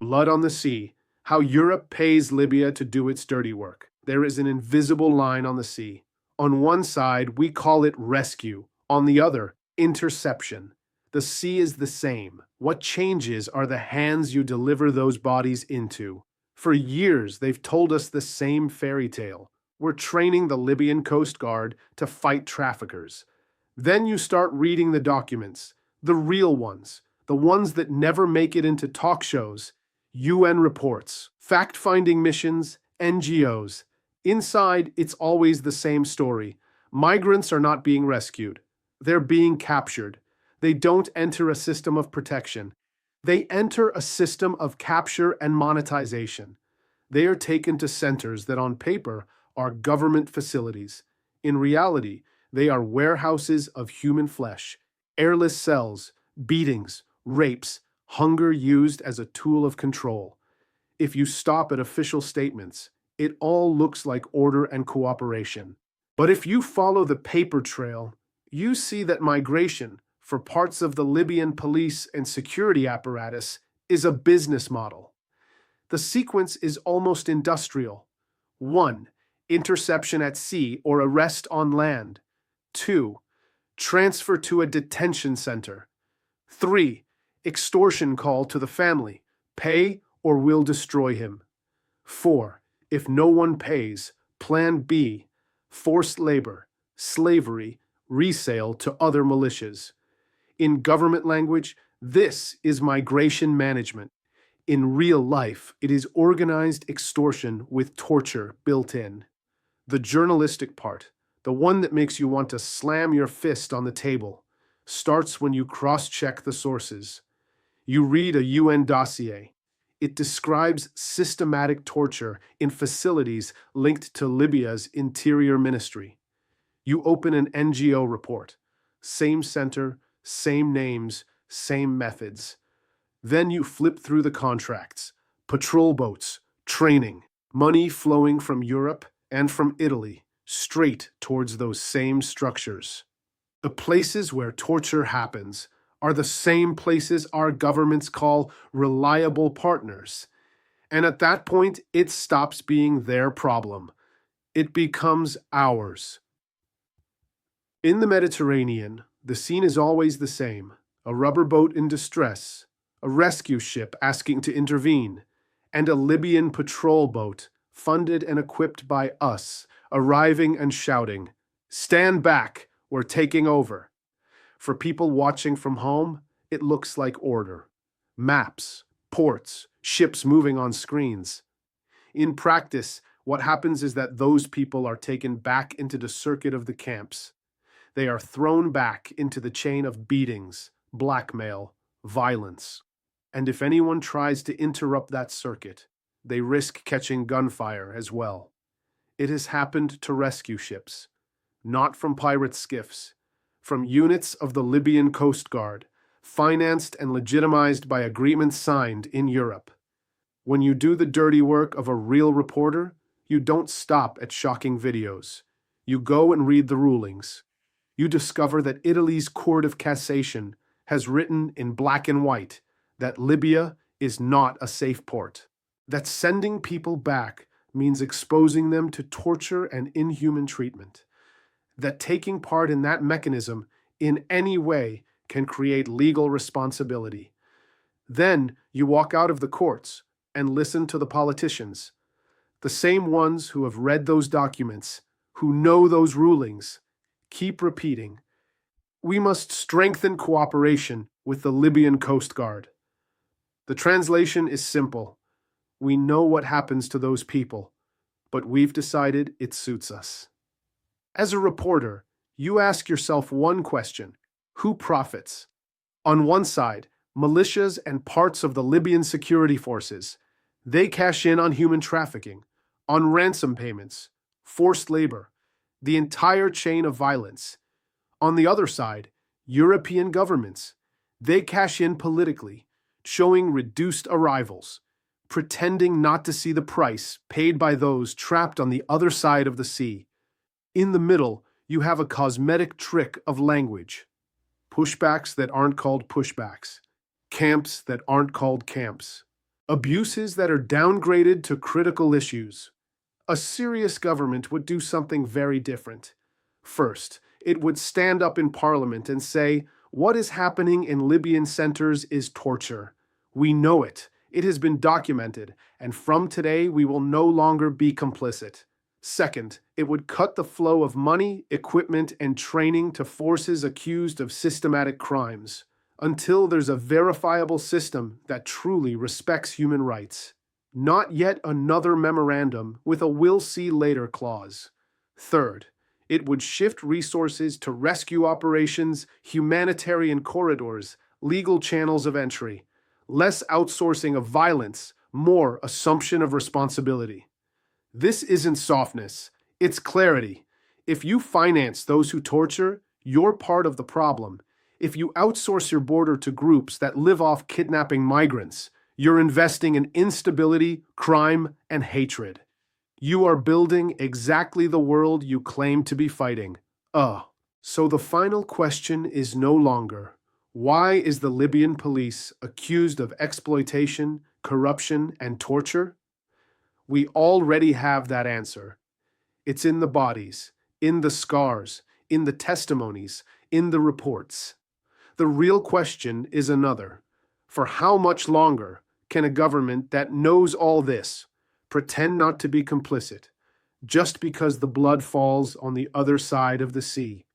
Blood on the sea. How Europe pays Libya to do its dirty work. There is an invisible line on the sea. On one side, we call it rescue. On the other, interception. The sea is the same. What changes are the hands you deliver those bodies into. For years, they've told us the same fairy tale. We're training the Libyan Coast Guard to fight traffickers. Then you start reading the documents, the real ones, the ones that never make it into talk shows, UN reports, fact-finding missions, NGOs. Inside, it's always the same story. Migrants are not being rescued. They're being captured. They don't enter a system of protection. They enter a system of capture and monetization. They are taken to centers that on paper are government facilities. In reality, they are warehouses of human flesh, airless cells, beatings, rapes, hunger used as a tool of control. If you stop at official statements, it all looks like order and cooperation. But if you follow the paper trail, you see that migration, for parts of the Libyan police and security apparatus, is a business model. The sequence is almost industrial. 1. Interception at sea or arrest on land. 2. Transfer to a detention center. 3. Extortion call to the family. Pay or we'll destroy him. 4. If no one pays, Plan B. Forced labor, slavery, resale to other militias. In government language, this is migration management. In real life, it is organized extortion with torture built in. The journalistic part, the one that makes you want to slam your fist on the table, starts when you cross-check the sources. You read a UN dossier. It describes systematic torture in facilities linked to Libya's interior ministry. You open an NGO report. Same center, same names, same methods. Then you flip through the contracts. Patrol boats, training, money flowing from Europe and from Italy, straight towards those same structures. The places where torture happens are the same places our governments call reliable partners. And at that point, it stops being their problem. It becomes ours. In the Mediterranean, the scene is always the same. A rubber boat in distress, a rescue ship asking to intervene, and a Libyan patrol boat, funded and equipped by us, arriving and shouting, "Stand back, we're taking over." For people watching from home, it looks like order. Maps, ports, ships moving on screens. In practice, what happens is that those people are taken back into the circuit of the camps. They are thrown back into the chain of beatings, blackmail, violence. And if anyone tries to interrupt that circuit, they risk catching gunfire as well. It has happened to rescue ships, not from pirate skiffs, from units of the Libyan Coast Guard, financed and legitimized by agreements signed in Europe. When you do the dirty work of a real reporter, you don't stop at shocking videos. You go and read the rulings. You discover that Italy's Court of Cassation has written in black and white that Libya is not a safe port, that sending people back means exposing them to torture and inhuman treatment, that taking part in that mechanism in any way can create legal responsibility. Then you walk out of the courts and listen to the politicians, the same ones who have read those documents, who know those rulings, keep repeating, "We must strengthen cooperation with the Libyan Coast Guard." The translation is simple. We know what happens to those people, but we've decided it suits us. As a reporter, you ask yourself one question: who profits? On one side, militias and parts of the Libyan security forces. They cash in on human trafficking, on ransom payments, forced labor, the entire chain of violence. On the other side, European governments. They cash in politically, showing reduced arrivals, pretending not to see the price paid by those trapped on the other side of the sea. In the middle, you have a cosmetic trick of language. Pushbacks that aren't called pushbacks. Camps that aren't called camps. Abuses that are downgraded to critical issues. A serious government would do something very different. First, it would stand up in parliament and say, what is happening in Libyan centers is torture. We know it. It has been documented, and from today we will no longer be complicit. Second, it would cut the flow of money, equipment, and training to forces accused of systematic crimes, until there's a verifiable system that truly respects human rights. Not yet another memorandum with a "we'll see later" clause. Third, it would shift resources to rescue operations, humanitarian corridors, legal channels of entry. Less outsourcing of violence, more assumption of responsibility. This isn't softness, it's clarity. If you finance those who torture, you're part of the problem. If you outsource your border to groups that live off kidnapping migrants, you're investing in instability, crime, and hatred. You are building exactly the world you claim to be fighting. So the final question is no longer, why is the Libyan police accused of exploitation, corruption, and torture? We already have that answer. It's in the bodies, in the scars, in the testimonies, in the reports. The real question is another. For how much longer can a government that knows all this pretend not to be complicit, just because the blood falls on the other side of the sea?